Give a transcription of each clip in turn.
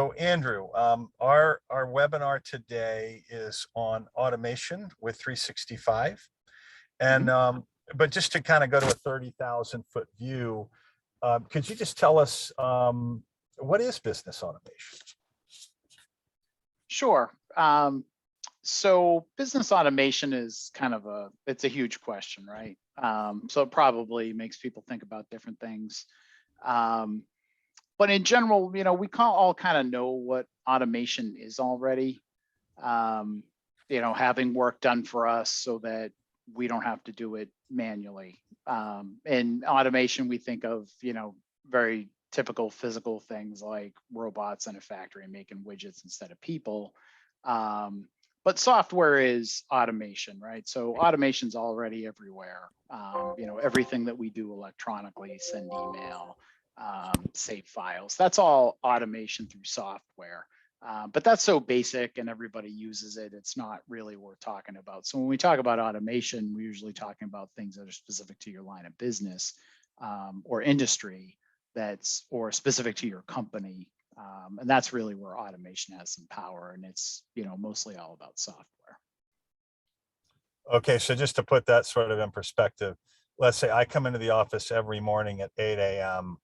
So Andrew, our webinar today is on automation with 365, and Mhm. but just to kind of go to a 30,000-foot view, could you just tell us what is business automation? Sure. So business automation is kind of it's a huge question, right? So it probably makes people think about different things. Um, but in general, we all kind of know what automation is already. Um, having work done for us so that we don't have to do it manually. In automation, we think of, very typical physical things like robots in a factory making widgets instead of people. But software is automation, right? So automation's already everywhere. Everything that we do electronically, send email, save files, that's all automation through software. But that's so basic and everybody uses it. It's not really worth talking about. So when we talk about automation, we're usually talking about things that are specific to your line of business or industry or specific to your company. And that's really where automation has some power, and it's, mostly all about software. Okay, so just to put that sort of in perspective, let's say I come into the office every morning at 8 a.m.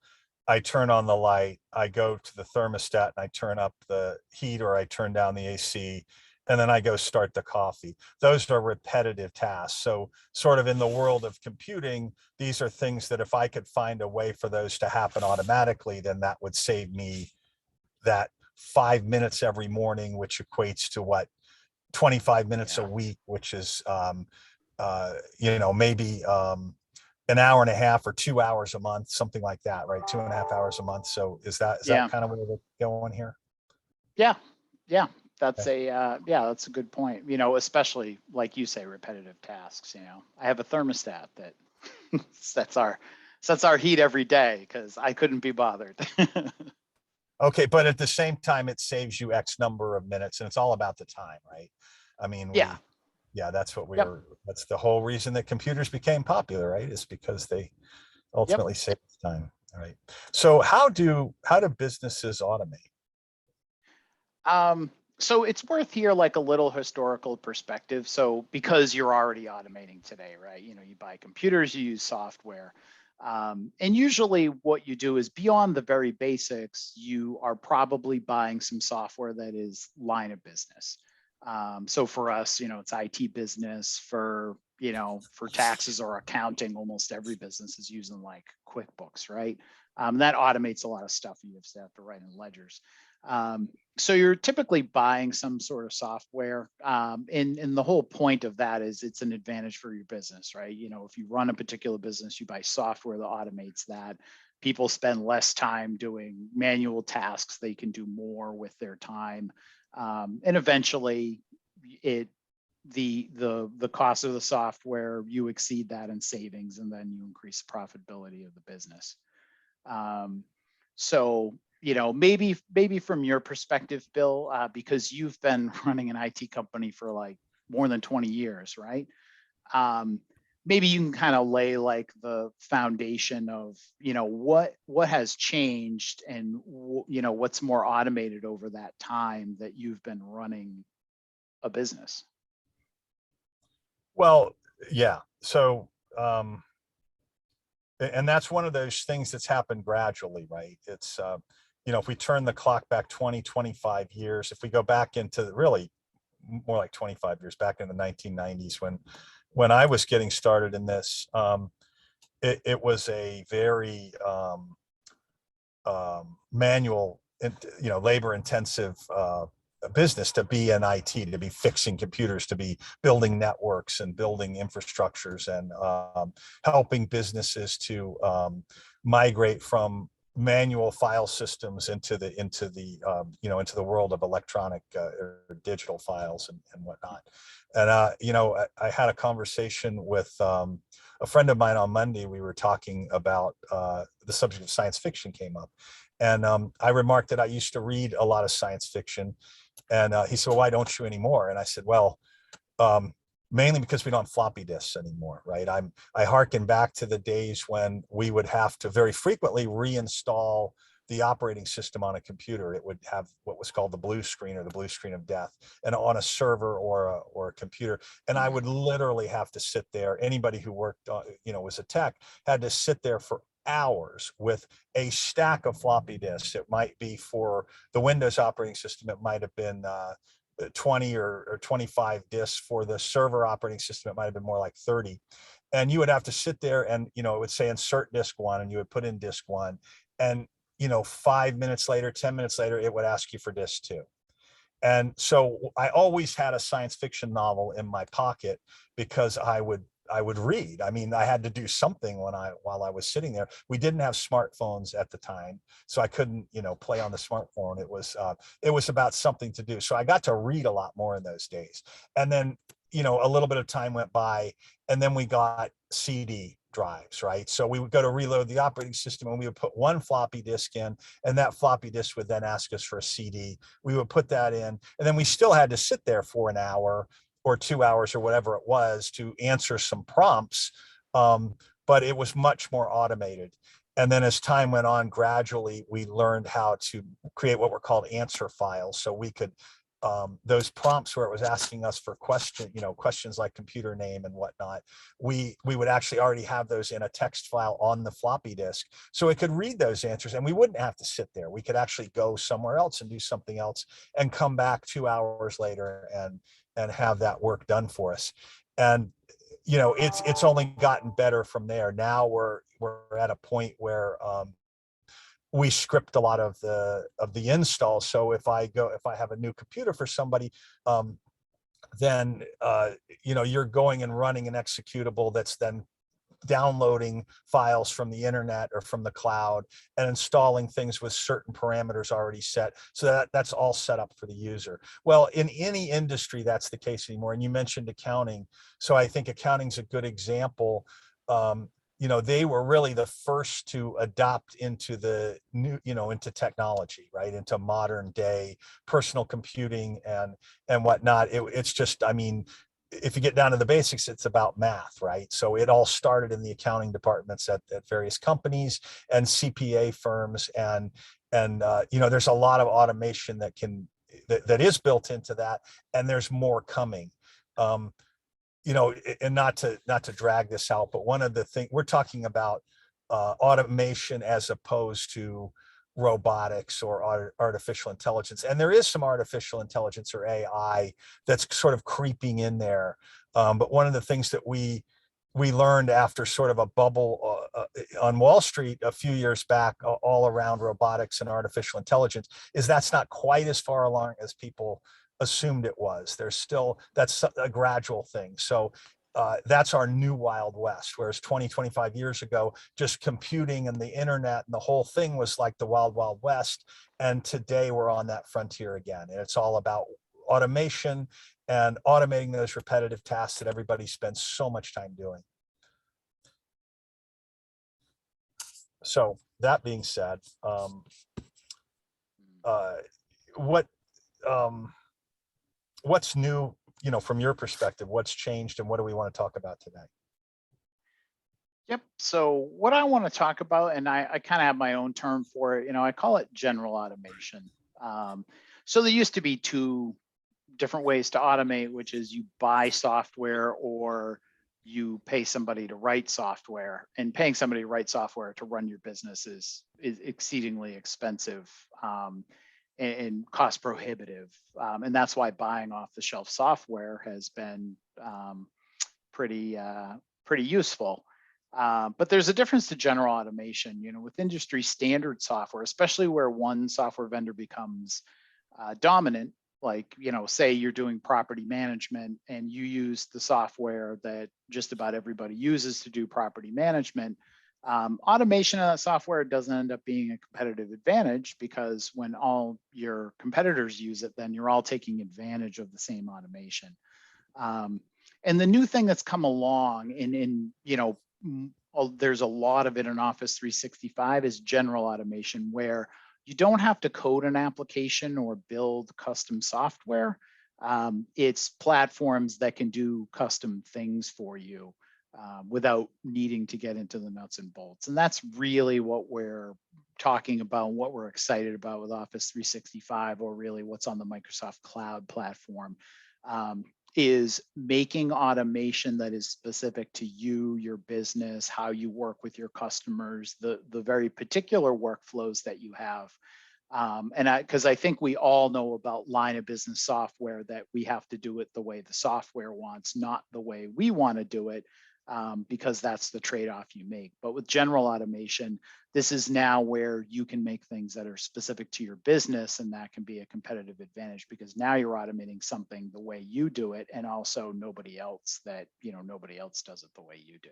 I turn on the light, I go to the thermostat and I turn up the heat or I turn down the AC, and then I go start the coffee. Those are repetitive tasks. So sort of in the world of computing, these are things that if I could find a way for those to happen automatically, then that would save me that 5 minutes every morning, which equates to what, 25 minutes a week, which is, maybe an hour and a half or 2 hours a month, something like that, right? 2.5 hours a month. So is that kind of where we're going here? Yeah. That's that's a good point. Especially like you say, repetitive tasks. I have a thermostat that sets our heat every day because I couldn't be bothered. Okay, but at the same time, it saves you X number of minutes, and it's all about the time, right? I mean, that's what that's the whole reason that computers became popular, right? Is because they ultimately save time, right? So how do businesses automate? So it's worth here like a little historical perspective. So because you're already automating today, right? You buy computers, you use software. And usually what you do is beyond the very basics, you are probably buying some software that is line of business. So for us, it's IT business. For taxes or accounting, almost every business is using like QuickBooks, right? That automates a lot of stuff you have to write in ledgers. So you're typically buying some sort of software. And the whole point of that is it's an advantage for your business, right? If you run a particular business, you buy software that automates that. People spend less time doing manual tasks. They can do more with their time. And eventually the cost of the software, you exceed that in savings, and then you increase the profitability of the business. So maybe from your perspective, Bill, because you've been running an IT company for like more than 20 years, right? Maybe you can kind of lay like the foundation of, what has changed and, what's more automated over that time that you've been running a business. Well, yeah. So, and that's one of those things that's happened gradually, right? It's, if we turn the clock back 20, 25 years, if we go back into really more like 25 years back in the 1990s, when I was getting started in this, it was a very manual, labor intensive business to be in IT, to be fixing computers, to be building networks and building infrastructures, and helping businesses to migrate from manual file systems into the world of electronic or digital files and whatnot. And I had a conversation with a friend of mine on Monday. We were talking about the subject of science fiction came up, and I remarked that I used to read a lot of science fiction. And he said, well, why don't you anymore? And I said, well, mainly because we don't have floppy disks anymore, right? I hearken back to the days when we would have to very frequently reinstall the operating system on a computer, it would have what was called the blue screen or the blue screen of death, and on a server or a computer. And I would literally have to sit there. Anybody who worked on, was a tech, had to sit there for hours with a stack of floppy disks. It might be for the Windows operating system, it might have been 20 or 25 disks. For the server operating system, it might have been more like 30. And you would have to sit there and, it would say insert disk one, and you would put in disk one. And, 5 minutes later, 10 minutes later, it would ask you for disk two. And so I always had a science fiction novel in my pocket, because I would read. I mean, I had to do something while I was sitting there. We didn't have smartphones at the time, so I couldn't, play on the smartphone. It was about something to do. So I got to read a lot more in those days. And then, a little bit of time went by, and then we got CD drives, right? So we would go to reload the operating system, and we would put one floppy disk in, and that floppy disk would then ask us for a CD. We would put that in, and then we still had to sit there for an hour or 2 hours or whatever it was to answer some prompts. But it was much more automated. And then as time went on, gradually we learned how to create what were called answer files. So we could, those prompts where it was asking us for questions like computer name and whatnot, we would actually already have those in a text file on the floppy disk, so it could read those answers, and we wouldn't have to sit there. We could actually go somewhere else and do something else, and come back 2 hours later and have that work done for us. And it's only gotten better from there. Now we're at a point where we script a lot of the install. So if I have a new computer for somebody, then you're going and running an executable that's then downloading files from the internet or from the cloud, and installing things with certain parameters already set, so that's all set up for the user. Well, in any industry, that's the case anymore. And you mentioned accounting, so I think accounting's a good example. They were really the first to adopt into the new, into technology, right, into modern day personal computing and whatnot. It's just, I mean, if you get down to the basics, it's about math, right? So it all started in the accounting departments at various companies and CPA firms, and there's a lot of automation that is built into that, and there's more coming. And not to drag this out, but one of the things we're talking about, automation as opposed to robotics or artificial intelligence. And there is some artificial intelligence or AI that's sort of creeping in there. But one of the things that we learned after sort of a bubble on Wall Street a few years back, all around robotics and artificial intelligence, is that's not quite as far along as people assumed it was. That's a gradual thing. So that's our new Wild West. Whereas 25 years ago, just computing and the internet and the whole thing was like the Wild Wild West. And today we're on that frontier again. And it's all about automation and automating those repetitive tasks that everybody spends so much time doing. So that being said, what's new, from your perspective? What's changed, and what do we want to talk about today? Yep. So what I want to talk about, and I kind of have my own term for it, I call it general automation. So there used to be two different ways to automate, which is you buy software or you pay somebody to write software, and paying somebody to write software to run your business is exceedingly expensive and cost prohibitive. And that's why buying off the shelf software has been pretty useful. But there's a difference to general automation, with industry standard software, especially where one software vendor becomes dominant. Like, say you're doing property management and you use the software that just about everybody uses to do property management. Automation of that software doesn't end up being a competitive advantage, because when all your competitors use it, then you're all taking advantage of the same automation. And the new thing that's come along there's a lot of it in Office 365 is general automation, where you don't have to code an application or build custom software. It's platforms that can do custom things for you. without needing to get into the nuts and bolts. And that's really what we're talking about, what we're excited about with Office 365, or really what's on the Microsoft Cloud platform, is making automation that is specific to you, your business, how you work with your customers, the very particular workflows that you have. Because I think we all know about line of business software, that we have to do it the way the software wants, not the way we want to do it, because that's the trade-off you make. But with general automation, this is now where you can make things that are specific to your business, and that can be a competitive advantage, because now you're automating something the way you do it, and also nobody else does it the way you do.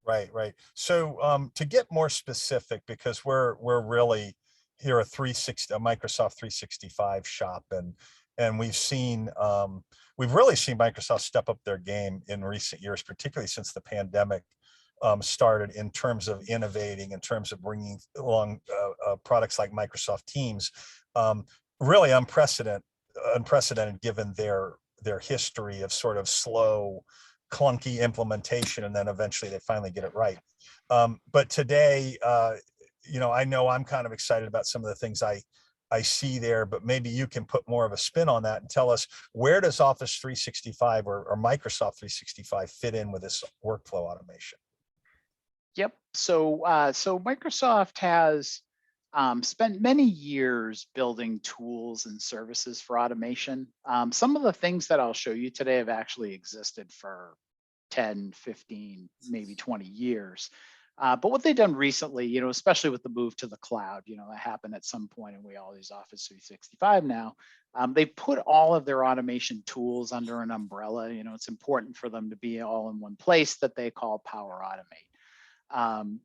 Right, right. So to get more specific, because we're really here a Microsoft 365 shop, and we've really seen Microsoft step up their game in recent years, particularly since the pandemic started, in terms of innovating, in terms of bringing along products like Microsoft Teams. Really unprecedented given their history of sort of slow, clunky implementation, and then eventually they finally get it right. But today, I know I'm kind of excited about some of the things I see there, but maybe you can put more of a spin on that and tell us, where does Office 365 or Microsoft 365 fit in with this workflow automation? Yep. So Microsoft has spent many years building tools and services for automation. Some of the things that I'll show you today have actually existed for 10, 15, maybe 20 years. But what they've done recently, especially with the move to the cloud, that happened at some point, and we all use Office 365 now. They put all of their automation tools under an umbrella. It's important for them to be all in one place, that they call Power Automate.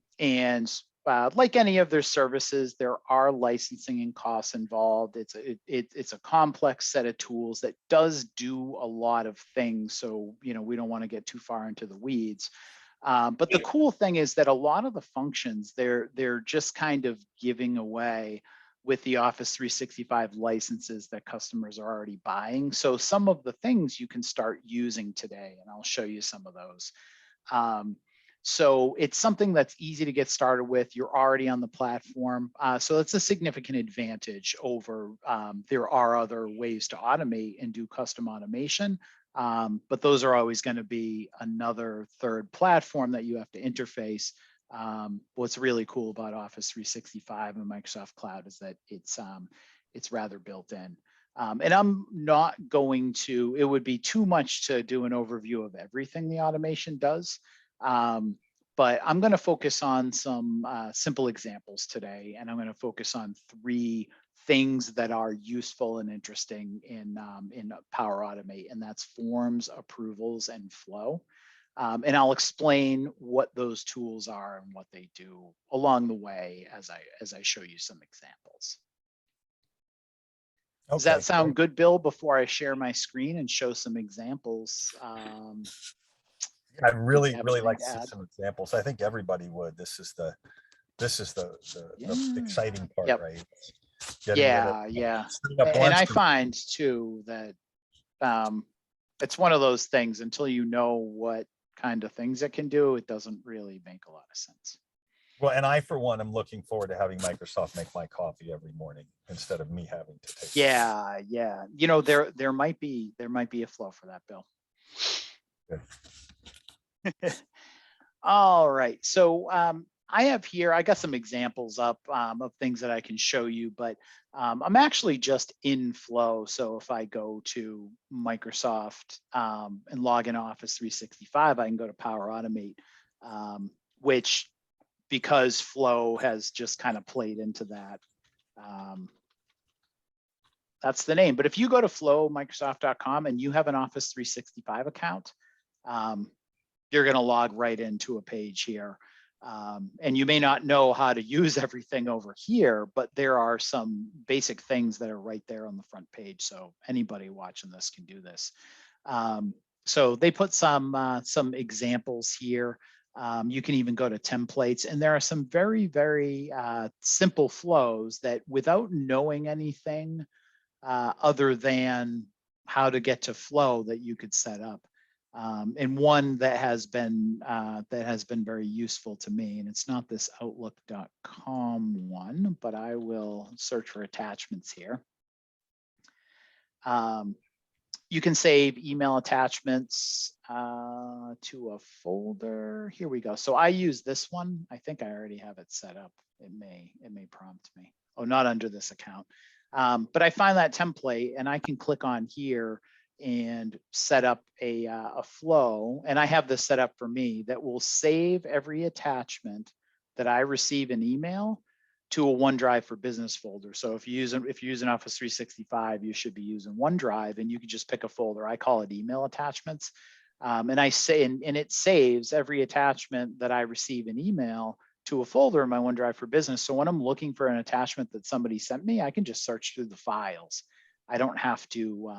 Like any of their services, there are licensing and costs involved. It's a complex set of tools that does do a lot of things. So, we don't want to get too far into the weeds. But the cool thing is that a lot of the functions, they're just kind of giving away with the Office 365 licenses that customers are already buying. So some of the things you can start using today, and I'll show you some of those. So it's something that's easy to get started with. You're already on the platform. So it's a significant advantage over, there are other ways to automate and do custom automation, but those are always going to be another third platform that you have to interface. What's really cool about Office 365 and Microsoft Cloud is that it's rather built in. And I'm not going to, it would be too much to do an overview of everything the automation does. But I'm going to focus on some simple examples today, and I'm going to focus on 3 things that are useful and interesting in Power Automate, and that's forms, approvals, and flow. And I'll explain what those tools are and what they do along the way as I show you some examples. Okay. Does that sound good, Bill, before I share my screen and show some examples? I'd really like to see some examples. I think everybody would. This is the exciting part, yep. Right? Yeah. And I find too that it's one of those things, until you know what kind of things it can do, it doesn't really make a lot of sense. Well, and I, for one, am looking forward to having Microsoft make my coffee every morning instead of me having to take it. Yeah. There might be a flow for that, Bill. Good. All right, so I got some examples up of things that I can show you, but I'm actually just in Flow. So if I go to Microsoft and log in Office 365, I can go to Power Automate, which, because Flow has just kind of played into that, that's the name. But if you go to flowmicrosoft.com and you have an Office 365 account, you're going to log right into a page here. And you may not know how to use everything over here, but there are some basic things that are right there on the front page. So anybody watching this can do this. So they put some examples here. You can even go to templates, and there are some very, very simple flows that, without knowing anything other than how to get to flow, that you could set up. And one that has been very useful to me, and it's not this Outlook.com one, but I will search for attachments here. You can save email attachments to a folder. Here we go. So I use this one. I think I already have it set up. It may prompt me. Oh, not under this account. But I find that template, and I can click on here and set up a flow. And I have this set up for me that will save every attachment that I receive in email to a OneDrive for Business folder. So if you're using Office 365, you should be using OneDrive, and you can just pick a folder. I call it email attachments. And I say, and it saves every attachment that I receive in email to a folder in my OneDrive for Business. So when I'm looking for an attachment that somebody sent me, I can just search through the files. I don't have to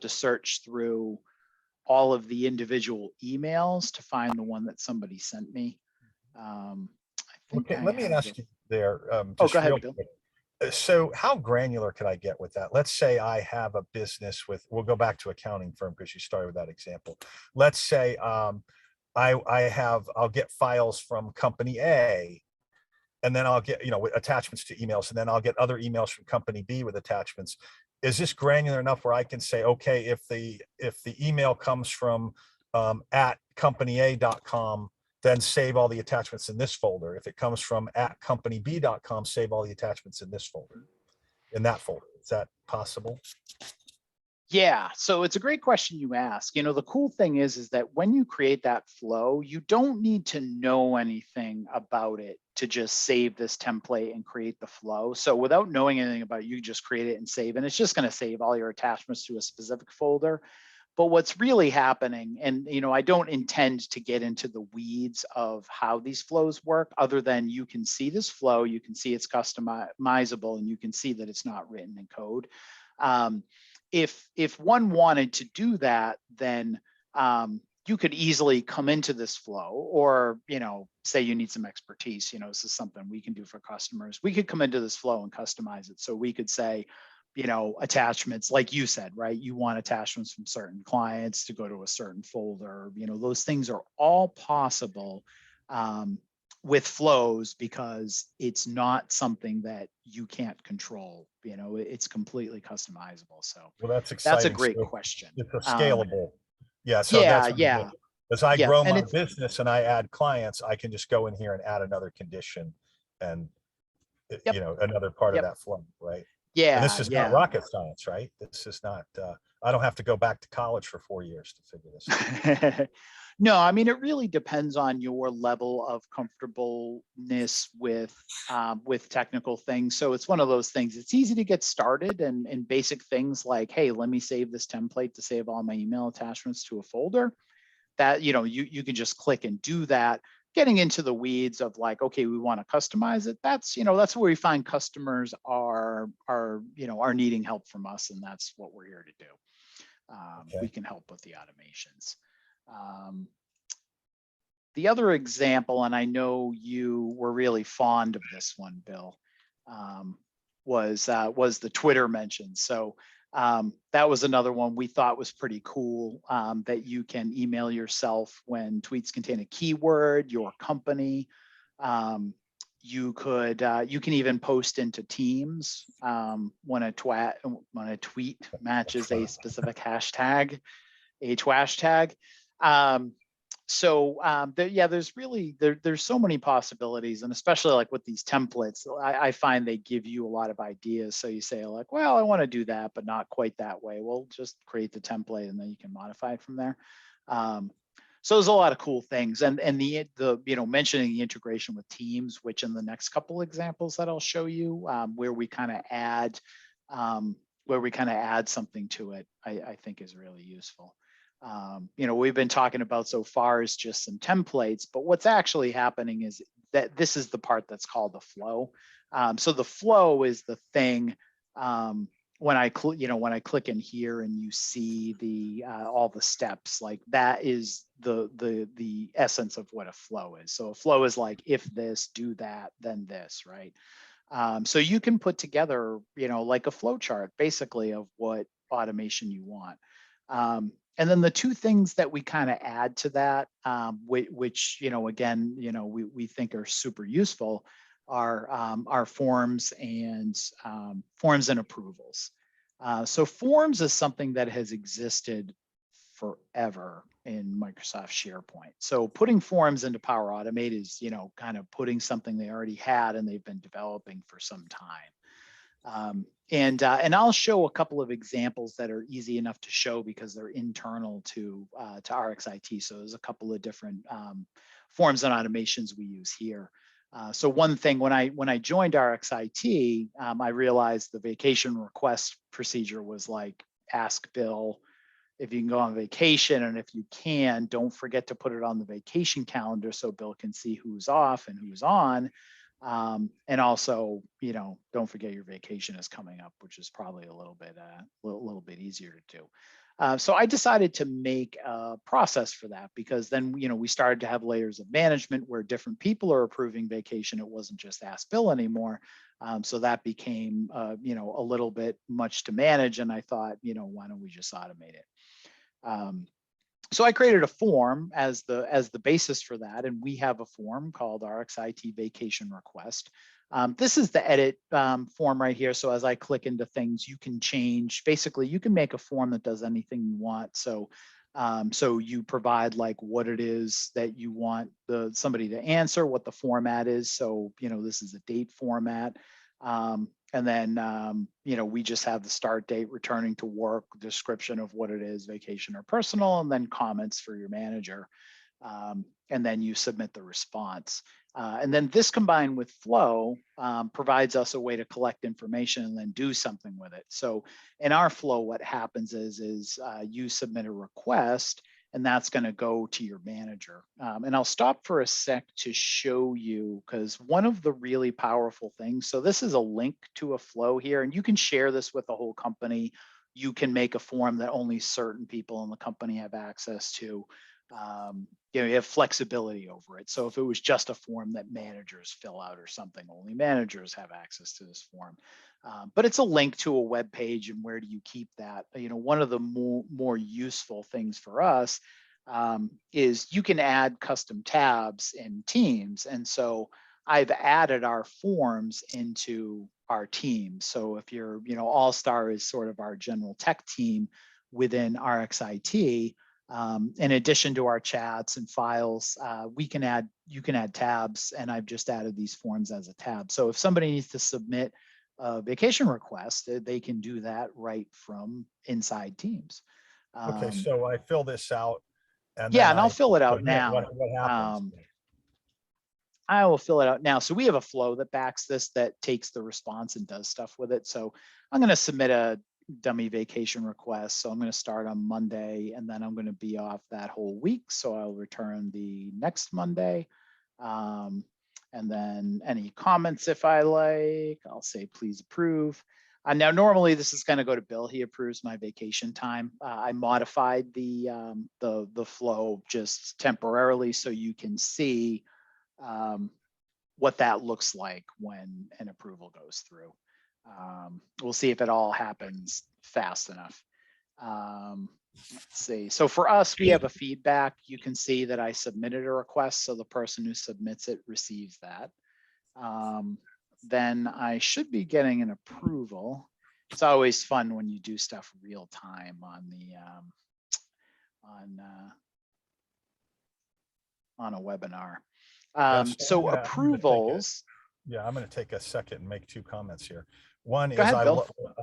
search through all of the individual emails to find the one that somebody sent me. Okay, let me ask you there, Oh, just go ahead, real Bill. quick. So how granular could I get with that? Let's say I have a business with, we'll go back to accounting firm because you started with that example. Let's say I'll get files from company A, and then I'll get, with attachments to emails, and then I'll get other emails from company B with attachments. Is this granular enough where I can say, okay, if the email comes from at companyaa.com, then save all the attachments in this folder. If it comes from at companyb.com, save all the attachments in this folder, in that folder. Is that possible? Yeah, so it's a great question you ask. The cool thing is that when you create that flow, you don't need to know anything about it to just save this template and create the flow. So without knowing anything about it, you just create it and save, and it's just going to save all your attachments to a specific folder. But what's really happening, and I don't intend to get into the weeds of how these flows work, other than you can see this flow, you can see it's customizable, and you can see that it's not written in code. If one wanted to do that, then you could easily come into this flow, or say you need some expertise. This is something we can do for customers. We could come into this flow and customize it. So we could say, attachments, like you said, right? You want attachments from certain clients to go to a certain folder. Those things are all possible with flows, because it's not something that you can't control. It's completely customizable. So Well, that's that's a exciting. great So question. it's a scalable. Yeah. So Yeah, that's, yeah, as I yeah. grow And my it's, business and I add clients, I can just go in here and add another condition and, yep, another part of yep. that flow, right? And this Yeah, is not yeah. rocket science, right? This is not, I don't have to go back to college for 4 years to figure this out. No, I mean, it really depends on your level of comfortableness with technical things. So it's one of those things. It's easy to get started, and basic things like, hey, let me save this template to save all my email attachments to a folder. That you can just click and do that. Getting into the weeds of like, okay, we want to customize it. That's where we find customers are needing help from us, and that's what we're here to do. Okay. We can help with the automations. The other example, and I know you were really fond of this one, Bill, was the Twitter mention. So that was another one we thought was pretty cool, that you can email yourself when tweets contain a keyword, your company. You can even post into Teams when a tweet matches a specific hashtag, a hashtag. There's so many possibilities, and especially like with these templates, I find they give you a lot of ideas. So you say like, well, I want to do that, but not quite that way. Well, just create the template and then you can modify it from there. So there's a lot of cool things, and the mentioning the integration with Teams, which in the next couple examples that I'll show you, where we kind of add something to it, I think is really useful. We've been talking about so far is just some templates, but what's actually happening is that this is the part that's called the flow. So the flow is the thing. When I click in here and you see the all the steps, like that is the essence of what a flow is. So a flow is like, if this, do that, then this, right? So you can put together, like a flow chart basically of what automation you want. And then the two things that we kind of add to that, which, again, we think are super useful, are forms and approvals. So forms is something that has existed forever in Microsoft SharePoint. So putting forms into Power Automate is, kind of putting something they already had and they've been developing for some time. And I'll show a couple of examples that are easy enough to show because they're internal to RxIT. So there's a couple of different forms and automations we use here. So one thing, when I joined RxIT, I realized the vacation request procedure was like, ask Bill if you can go on vacation, and if you can, don't forget to put it on the vacation calendar so Bill can see who's off and who's on. And also, don't forget your vacation is coming up, which is probably a little bit easier to do. So I decided to make a process for that, because then, we started to have layers of management where different people are approving vacation. It wasn't just Ask Bill anymore. So that became, a little bit much to manage. And I thought, why don't we just automate it? So I created a form as the basis for that, and we have a form called RxIT Vacation Request. This is the edit form right here. So as I click into things, you can change. Basically, you can make a form that does anything you want. So you provide like what it is that you want somebody to answer, what the format is. So this is a date format. And then, we just have the start date, returning to work, description of what it is, vacation or personal, and then comments for your manager. And then you submit the response. And then this combined with Flow provides us a way to collect information and then do something with it. So in our Flow, what happens is you submit a request, and that's going to go to your manager. And I'll stop for a sec to show you, because one of the really powerful things, so this is a link to a flow here, and you can share this with the whole company. You can make a form that only certain people in the company have access to. You have flexibility over it. So if it was just a form that managers fill out or something, only managers have access to this form. But it's a link to a web page, and where do you keep that? One of the more useful things for us is you can add custom tabs in Teams. And so I've added our forms into our team. So if you're, All-Star is sort of our general tech team within RxIT. In addition to our chats and files, you can add tabs, and I've just added these forms as a tab. So if somebody needs to submit a vacation request, they can do that right from inside Teams. Okay, so I fill this out, and Yeah, then and I'll fill it out submit. now. What happens? I will fill it out now. So we have a flow that backs this, that takes the response and does stuff with it. So I'm going to submit a dummy vacation request. So I'm going to start on Monday, and then I'm going to be off that whole week. So I'll return the next Monday. And then any comments, if I like, I'll say, please approve. Now, normally this is going to go to Bill. He approves my vacation time. I modified the flow just temporarily so you can see what that looks like when an approval goes through. We'll see if it all happens fast enough. Let's see. So for us, we have a feedback. You can see that I submitted a request, so the person who submits it receives that. Then I should be getting an approval. It's always fun when you do stuff real time on the on a webinar. So approvals. I'm going to take a second and make two comments here. One is ahead, I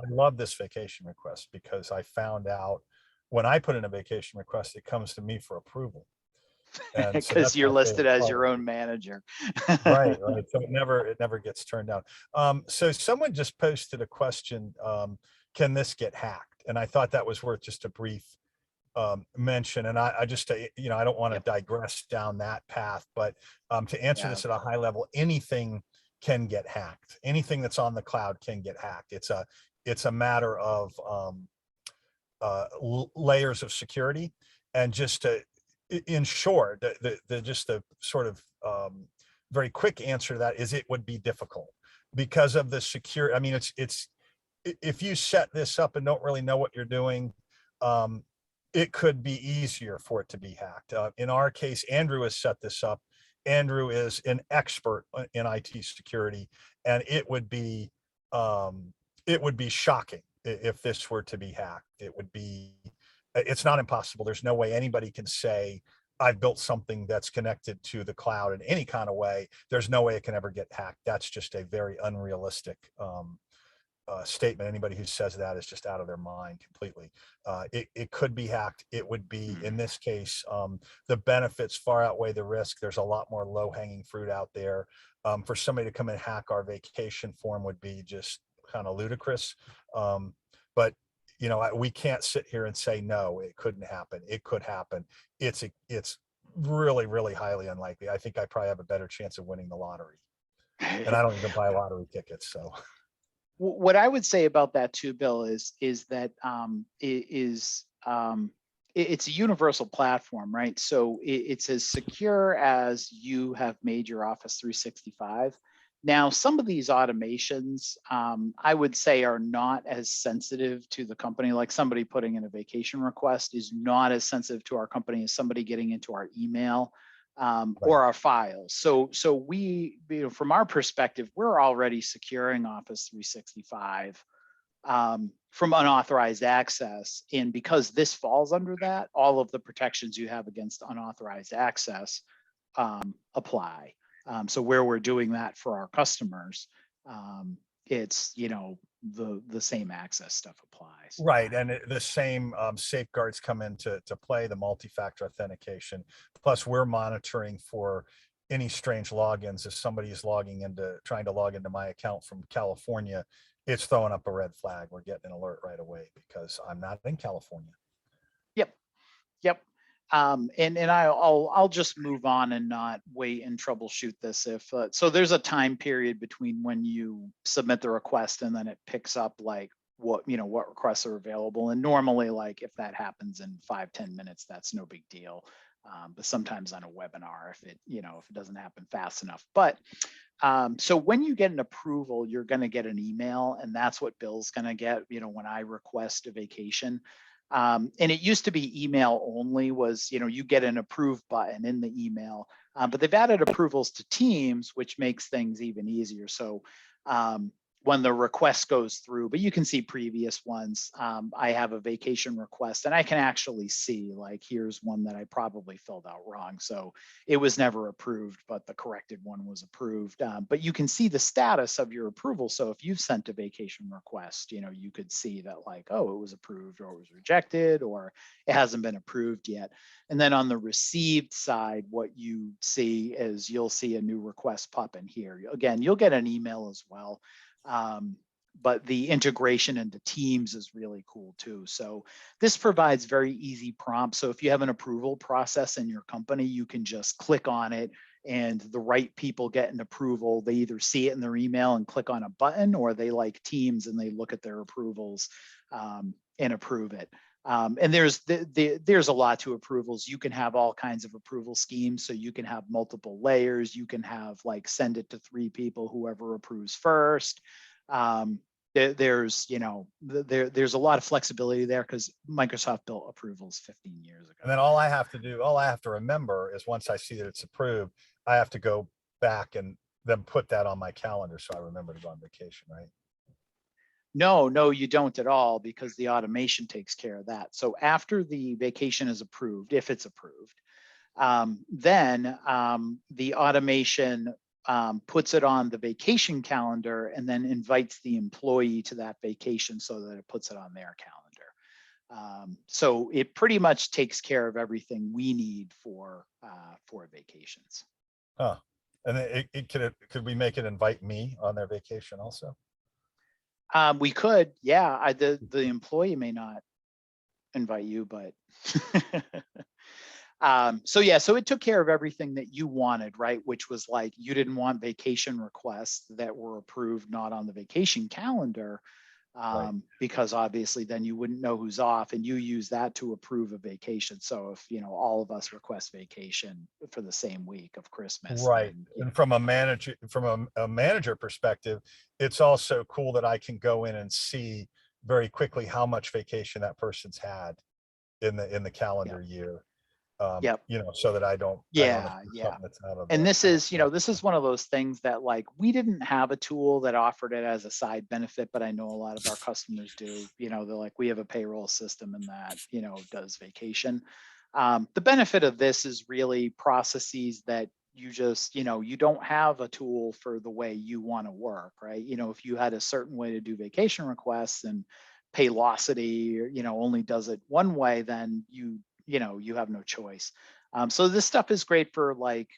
love this vacation request, because I found out when I put in a vacation request, it comes to me for approval. Because you're listed as your own manager. Right. So it never gets turned down. So someone just posted a question, can this get hacked? And I thought that was worth just a brief mention. And I just, I don't want to digress down that path, but to answer this at a high level, anything can get hacked. Anything that's on the cloud can get hacked. It's a matter of layers of security. And just to, in short, the sort of very quick answer to that is it would be difficult because of the security. I mean, it's if you set this up and don't really know what you're doing, it could be easier for it to be hacked. In our case, Andrew has set this up. Andrew is an expert in IT security, and it would be shocking if this were to be hacked. It's not impossible. There's no way anybody can say, I've built something that's connected to the cloud in any kind of way. There's no way it can ever get hacked. That's just a very unrealistic statement. Anybody who says that is just out of their mind completely. It could be hacked. It would be, in this case, the benefits far outweigh the risk. There's a lot more low hanging fruit out there. For somebody to come and hack our vacation form would be just kind of ludicrous. But we can't sit here and say, no, it couldn't happen. It could happen. It's really, really highly unlikely. I think I probably have a better chance of winning the lottery, and I don't even buy lottery tickets. So What I would say about that too, Bill, is that it's a universal platform, right? So it's as secure as you have made your Office 365. Now, some of these automations, I would say, are not as sensitive to the company. Like somebody putting in a vacation request is not as sensitive to our company as somebody getting into our email or our files. So we, from our perspective, we're already securing Office 365 from unauthorized access. And because this falls under that, all of the protections you have against unauthorized access apply. So where we're doing that for our customers, it's, the same access stuff applies. right, and the same safeguards come into play, the multi-factor authentication. Plus, we're monitoring for any strange logins. If somebody is trying to log into my account from California, it's throwing up a red flag. We're getting an alert right away because I'm not in California. Yep. And I'll just move on and not wait and troubleshoot this. So there's a time period between when you submit the request and then it picks up like what requests are available. And normally, like if that happens in 5-10 minutes, that's no big deal. But sometimes on a webinar, if it doesn't happen fast enough. But so when you get an approval, you're going to get an email, and that's what Bill's going to get. When I request a vacation. And it used to be email only was, you get an approve button in the email, but they've added approvals to Teams, which makes things even easier. So when the request goes through, but you can see previous ones. I have a vacation request and I can actually see like, here's one that I probably filled out wrong. So it was never approved, but the corrected one was approved. But you can see the status of your approval. So if you've sent a vacation request, you could see that like, oh, it was approved or it was rejected or it hasn't been approved yet. And then on the received side, what you see is you'll see a new request pop in here. Again, you'll get an email as well. But the integration into Teams is really cool too. So this provides very easy prompts. So if you have an approval process in your company, you can just click on it and the right people get an approval. They either see it in their email and click on a button, or they like Teams and they look at their approvals and approve it. And there's a lot to approvals. You can have all kinds of approval schemes. So you can have multiple layers. You can have like send it to 3 people, whoever approves first. There's a lot of flexibility there because Microsoft built approvals 15 years ago. And then all I have to remember is once I see that it's approved, I have to go back and then put that on my calendar so I remember to go on vacation, right? No, you don't at all, because the automation takes care of that. So after the vacation is approved, if it's approved, then the automation puts it on the vacation calendar and then invites the employee to that vacation so that it puts it on their calendar. So it pretty much takes care of everything we need for vacations. Huh. And could we make it invite me on their vacation also? We could, yeah. The employee may not invite you, but so it took care of everything that you wanted, right? Which was like, you didn't want vacation requests that were approved not on the vacation calendar, Right. because obviously then you wouldn't know who's off, and you use that to approve a vacation. So if all of us request vacation for the same week of Christmas, Right. then, And from a manager perspective, it's also cool that I can go in and see very quickly how much vacation that person's had. in the calendar year. Yep. You know, so that I don't Yeah. do Yeah. something that's out of And the. this is, this is one of those things that like we didn't have a tool that offered it as a side benefit, but I know a lot of our customers do. They're like, we have a payroll system and that, does vacation. The benefit of this is really processes that you just, you don't have a tool for the way you want to work, right? If you had a certain way to do vacation requests and Paylocity, only does it one way, then you have no choice. So this stuff is great for like,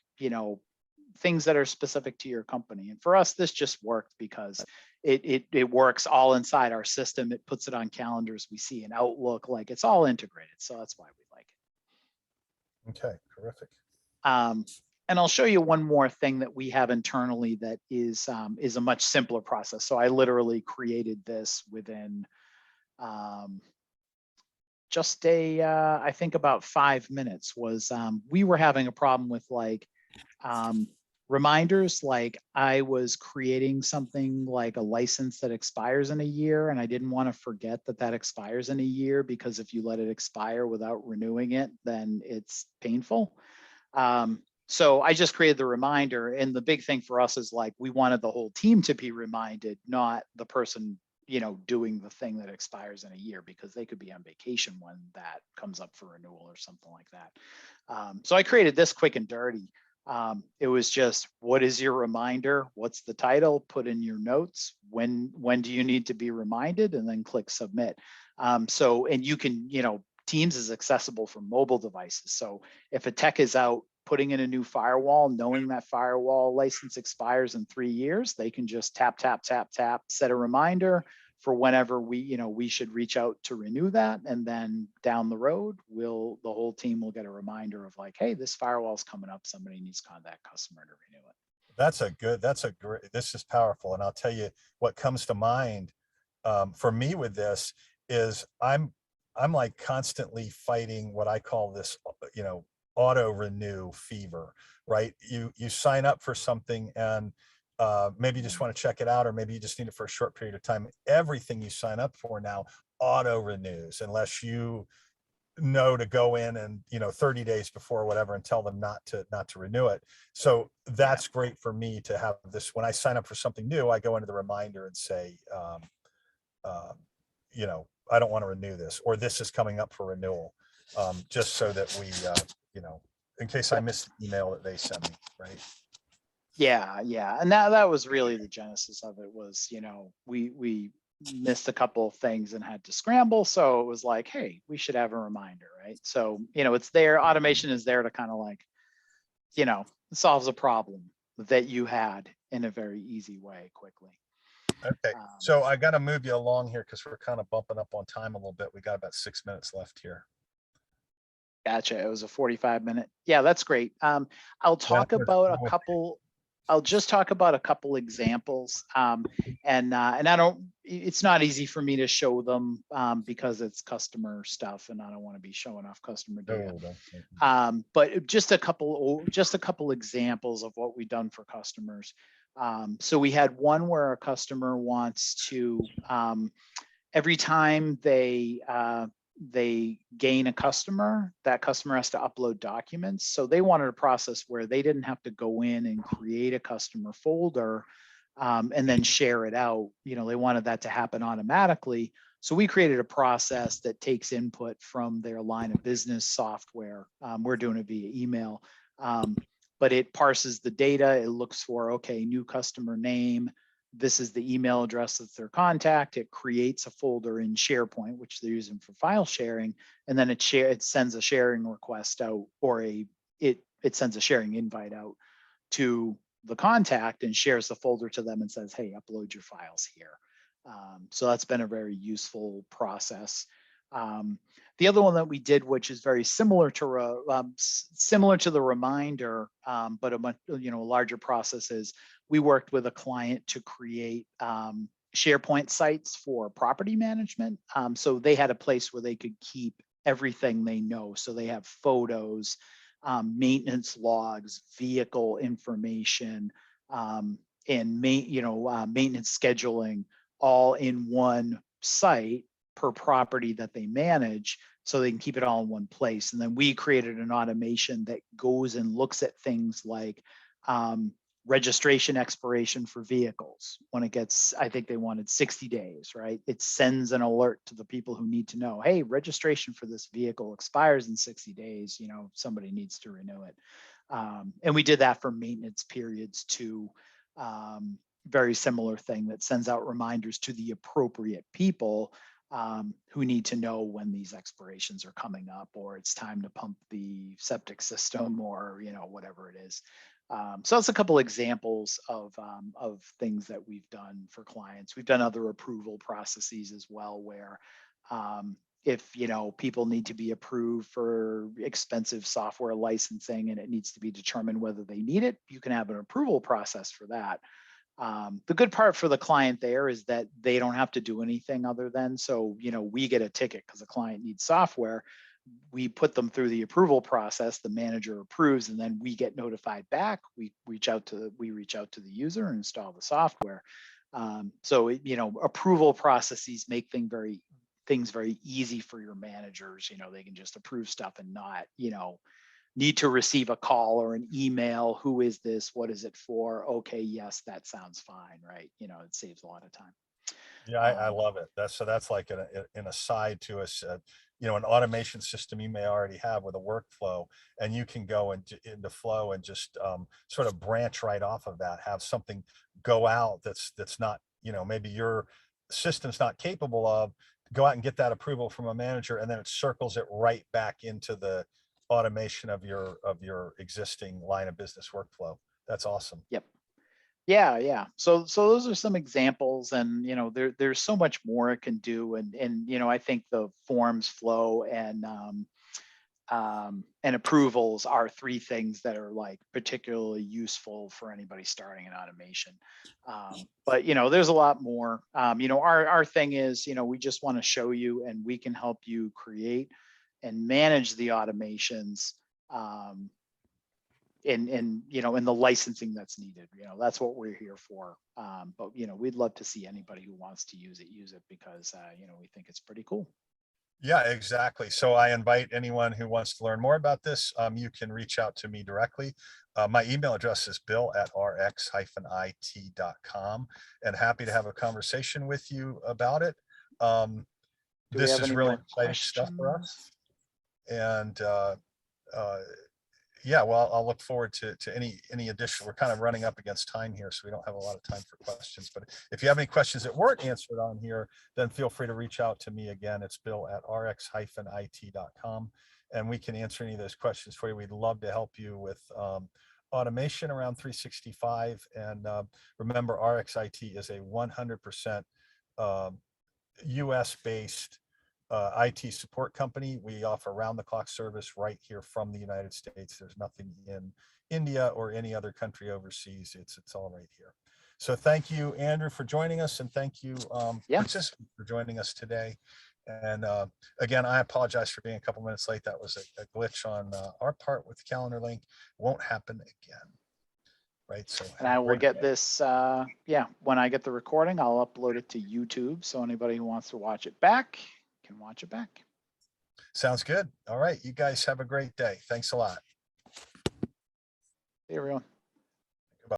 things that are specific to your company. And for us, this just worked because it works all inside our system. It puts it on calendars. We see an Outlook, like it's all integrated. So that's why we like it. Okay, terrific. And I'll show you one more thing that we have internally that is a much simpler process. So I literally created this within just I think about 5 minutes. Was we were having a problem with like reminders. Like I was creating something like a license that expires in a year, and I didn't want to forget that expires in a year, because if you let it expire without renewing it, then it's painful. So I just created the reminder, and the big thing for us is like we wanted the whole team to be reminded, not the person doing the thing that expires in a year, because they could be on vacation when that comes up for renewal or something like that. So I created this quick and dirty. It was just, what is your reminder? What's the title? Put in your notes. When do you need to be reminded? And then click submit. And you can, Teams is accessible for mobile devices. So if a tech is out putting in a new firewall, knowing that firewall license expires in 3 years, they can just tap, set a reminder for whenever we should reach out to renew that. And then down the road, the whole team will get a reminder of like, hey, this firewall's coming up. Somebody needs to contact customer to renew it. This is powerful. And I'll tell you what comes to mind for me with this is I'm like constantly fighting what I call this, auto renew fever, right? You sign up for something and maybe you just want to check it out, or maybe you just need it for a short period of time. Everything you sign up for now auto renews, unless you know to go in and 30 days before or whatever and tell them not to renew it. So that's great for me to have this. When I sign up for something new, I go into the reminder and say, I don't want to renew this, or this is coming up for renewal, just so that we, in case I miss the email that they send me, right? Yeah. And that was really the genesis of it. Was, we missed a couple of things and had to scramble. So it was like, hey, we should have a reminder, right? So, it's there. Automation is there to kind of like, it solves a problem that you had in a very easy way, quickly. Okay. So I got to move you along here because we're kind of bumping up on time a little bit. We got about 6 minutes left here. Gotcha. It was a 45-minute. Yeah, that's great. I'll talk about a couple. I'll just talk about a couple examples. And I don't. It's not easy for me to show them because it's customer stuff, and I don't want to be showing off customer data. But just a couple examples of what we've done for customers. So we had one where a customer wants to every time they gain a customer, that customer has to upload documents. So they wanted a process where they didn't have to go in and create a customer folder and then share it out. They wanted that to happen automatically. So we created a process that takes input from their line of business software. We're doing it via email, but it parses the data. It looks for, okay, new customer name. This is the email address that's their contact. It creates a folder in SharePoint, which they're using for file sharing, and then it sends a sharing request out, or it sends a sharing invite out to the contact and shares the folder to them and says, hey, upload your files here. So that's been a very useful process. The other one that we did, which is very similar to the reminder, but a larger process, is we worked with a client to create SharePoint sites for property management. So they had a place where they could keep everything they know. So they have photos, maintenance logs, vehicle information, and maintenance scheduling, all in one site per property that they manage, so they can keep it all in one place. And then we created an automation that goes and looks at things like registration expiration for vehicles. When it gets, I think they wanted 60 days, right? It sends an alert to the people who need to know, hey, registration for this vehicle expires in 60 days, you know, somebody needs to renew it. And we did that for maintenance periods too. Very similar thing that sends out reminders to the appropriate people who need to know when these expirations are coming up, or it's time to pump the septic system, or, you know, whatever it is. So that's a couple examples of things that we've done for clients. We've done other approval processes as well, where if, you know, people need to be approved for expensive software licensing and it needs to be determined whether they need it, you can have an approval process for that. The good part for the client there is that they don't have to do anything other than, so, you know, we get a ticket because the client needs software. We put them through the approval process, the manager approves, and then we get notified back. We reach out to the user and install the software. So, you know, approval processes make things very easy for your managers. You know, they can just approve stuff and not, you know, need to receive a call or an email. Who is this? What is it for? Okay, yes, that sounds fine, right? You know, it saves a lot of time. Yeah, I love it. That's like an aside to us, you know, an automation system you may already have with a workflow, and you can go into flow and just sort of branch right off of that, have something go out that's not, you know, maybe your system's not capable of, go out and get that approval from a manager, and then it circles it right back into the automation of your existing line of business workflow. That's awesome. Yep. Yeah. So those are some examples, and, you know, there's so much more it can do. And, you know, I think the forms flow and approvals are three things that are like particularly useful for anybody starting in automation. But, you know, there's a lot more. You know, our thing is, you know, we just want to show you, and we can help you create and manage the automations. In you know, in the licensing that's needed. You know, that's what we're here for. But, you know, we'd love to see anybody who wants to use it because you know, we think it's pretty cool. Yeah, exactly. So I invite anyone who wants to learn more about this. You can reach out to me directly. My email address is bill@rx-it.com, and happy to have a conversation with you about it. Do we This have is any really more exciting stuff for questions? us. And uh, yeah, well, I'll look forward to any additional. We're kind of running up against time here, so we don't have a lot of time for questions. But if you have any questions that weren't answered on here, then feel free to reach out to me again. It's bill@rx-it.com, and we can answer any of those questions for you. We'd love to help you with automation around 365. And remember, RxIT is a 100% US based IT support company. We offer round the clock service right here from the United States. There's nothing in India or any other country overseas. It's all right here. So thank you, Andrew, for joining us, and thank you, Yeah. participants, for joining us today. And again, I apologize for being a couple minutes late. That was a glitch on our part with the calendar link. Won't happen again. Right. So And I will get this, yeah, when I get the recording, I'll upload it to YouTube. So anybody who wants to watch it back can watch it back. Sounds good. All right. You guys have a great day. Thanks a lot. Hey, everyone.